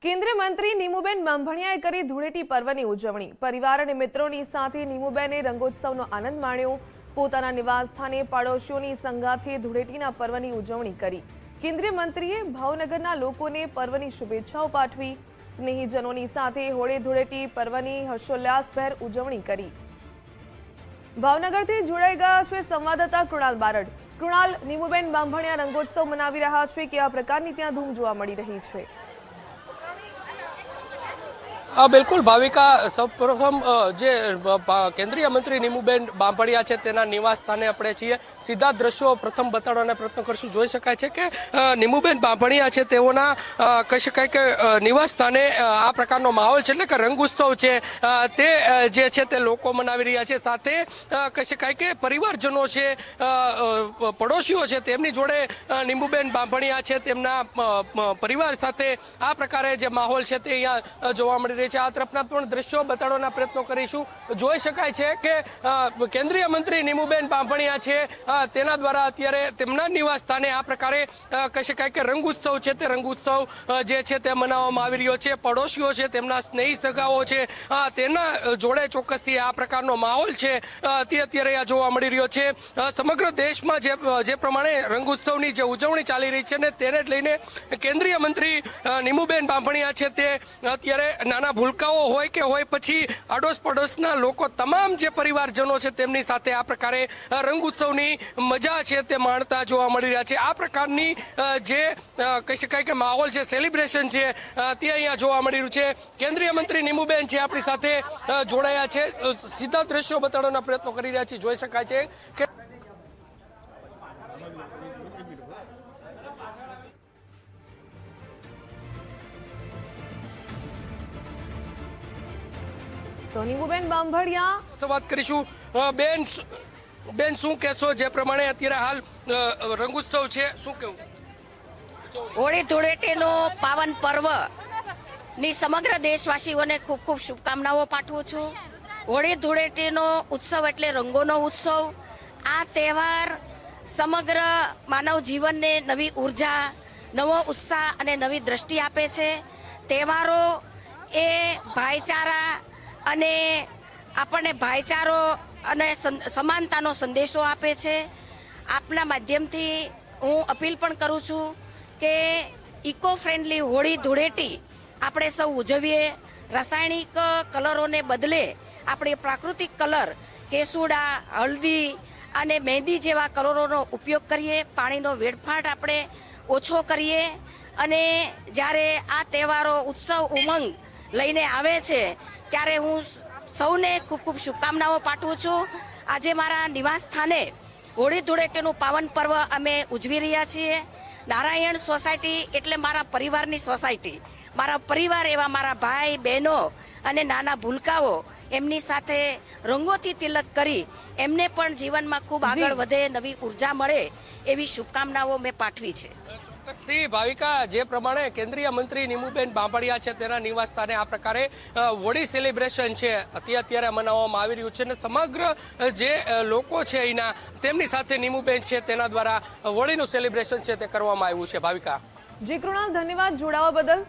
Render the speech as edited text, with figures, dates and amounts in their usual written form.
કેન્દ્રીય મંત્રી નીમુબેન બાંભણિયાએ કરી ધૂળેટી પર્વની ઉજવણી। પરિવાર અને મિત્રોની સાથે નીમુબેને રંગોત્સવનો આનંદ માણ્યો। પોતાના નિવાસસ્થાને પાડોશીઓની સંગાથે ધૂળેટીના પર્વની ઉજવણી કરી। કેન્દ્રીય મંત્રીએ ભાવનગરના લોકોને પર્વની શુભેચ્છાઓ પાઠવી। સ્નેહીજનોની સાથે હોળી ધૂળેટી પર્વની હર્ષોલ્લાસભેર ઉજવણી કરી। ભાવનગરથી જોડાઈ ગયા છે સંવાદદાતા કૃણાલ બારડ। કૃણાલ, નીમુબેન બાંભણિયા રંગોત્સવ મનાવી રહ્યા છે, કેવા પ્રકારની ત્યાં ધૂમ જોવા મળી રહી છે? बिल्कुल भाविका, સૌપ્રથમ જે કેન્દ્રીય મંત્રી નીમુબેન બાંભણિયા છે તેના નિવાસ સ્થાને આપણે છીએ। સીધા દ્રશ્યો પ્રથમ બતાડવાનો પ્રયત્ન કરશું। જોઈ શકાય છે કે નીમુબેન બાંભણિયા છે તેઓના કહી શકાય કે નિવાસ સ્થાને આ પ્રકારનો માહોલ છે, એટલે કે રંગ ઉત્સવ છે તે જે છે તે લોકો મનાવી રહ્યા છે। સાથે કહી શકાય કે પરિવારજનો છે, પડોશીઓ છે, તેમની જોડે નીમુબેન બાંભણિયા છે તેમના પરિવાર સાથે આ પ્રકારે જે માહોલ છે તે અહીંયા જોવા મળી છે। આ તરફના પણ દ્રશ્યો બતાડવાના પ્રયત્નો કરીશું। જોઈ શકાય છે કે કેન્દ્રીય મંત્રી નીમુબેન બાંભણિયા છે તેના દ્વારા અત્યારે તેમના નિવાસ સ્થાને આ પ્રકારે કહી શકાય કે રંગ ઉત્સવ છે તે રંગ ઉત્સવ જે છે તે મનાવવામાં આવી રહ્યો છે। પડોશીઓ છે, તેમના સ્નેહી સગાઓ છે, તેના જોડે ચોક્કસથી આ પ્રકારનો માહોલ છે તે અત્યારે અહીંયા જોવા મળી રહ્યો છે। સમગ્ર દેશમાં જે પ્રમાણે રંગ ઉત્સવની જે ઉજવણી ચાલી રહી છે ને તેને જ લઈને કેન્દ્રીય મંત્રી નીમુબેન બાંભણિયા છે તે અત્યારે નાના ભૂલકાઓ હોય કે હોય પછી આડોશ પડોશના લોકો તમામ જે પરિવારજનો છે તેમની સાથે આ પ્રકારે રંગ ઉત્સવની મજા છે તે માણતા જોવા મળી રહ્યા છે। આ પ્રકારની જે કહી શકાય કે માહોલ છે, સેલિબ્રેશન છે તે અહીંયા જોવા મળી રહ્યું છે। કેન્દ્રીય મંત્રી નીમુબેન છે આપણી સાથે જોડાયા છે, સીધા દ્રશ્યો બતાડવાના પ્રયત્નો કરી રહ્યા છે। જોઈ શકાય છે કે તો નીમુબેન બાંભણિયા વાત કરીશું। બેન શું કહેશો, જે પ્રમાણે અત્યારે હાલ રંગોત્સવ છે, શું કહેવું? હોળી ધૂળેટીનો પાવન પર્વ ની સમગ્ર દેશવાસીઓને ખૂબ ખૂબ શુભકામનાઓ પાઠવું છું। હોળી ધૂળેટીનો ઉત્સવ એટલે રંગોનો ઉત્સવ। આ તહેવાર સમગ્ર માનવ જીવનને નવી ઉર્જા, નવો ઉત્સાહ અને નવી દ્રષ્ટિ આપે છે। તહેવારો એ ભાઈચારા અને આપણને ભાઈચારો અને સમાનતાનો સંદેશો આપે છે। આપના માધ્યમથી હું અપીલ પણ કરું છું કે ઇકો ફ્રેન્ડલી હોળી ધૂળેટી આપણે સૌ ઉજવીએ। રાસાયણિક કલરોને બદલે આપણે પ્રાકૃતિક કલર, કેસુડા, હળદી અને મહેંદી જેવા કલરોનો ઉપયોગ કરીએ। પાણીનો વેડફાટ આપણે ઓછો કરીએ અને જ્યારે આ તહેવારો ઉત્સવ ઉમંગ લઈને આવે છે ત્યારે હું સૌને ખૂબ ખૂબ શુભકામનાઓ પાઠવું છું। આજે મારા નિવાસ સ્થાને હોળી ધૂળેટીનું પાવન પર્વ અમે ઉજવી રહ્યા છીએ। નારાયણ સોસાયટી એટલે મારા પરિવારની સોસાયટી। મારા પરિવાર એવા મારા ભાઈ બહેનો અને નાના ભૂલકાઓ એમની સાથે રંગોથી તિલક કરી એમને પણ જીવનમાં ખૂબ આગળ વધે, નવી ઉર્જા મળે એવી શુભકામનાઓ મેં પાઠવી છે। ભાવિકા, જે પ્રમાણે કેન્દ્રીય મંત્રી નીમુબેન બાંભણિયા છે તેના નિવાસ સ્થાને આ પ્રકારે હોળી સેલિબ્રેશન છે અત્યારે મનાવવામાં આવી રહ્યું છે અને સમગ્ર જે લોકો છે અહીંના તેમની સાથે નીમુબેન છે તેના દ્વારા હોળીનું સેલિબ્રેશન છે તે કરવામાં આવ્યું છે। ભાવિકા, જી કૃણાલ, ધન્યવાદ જોડાવા બદલ।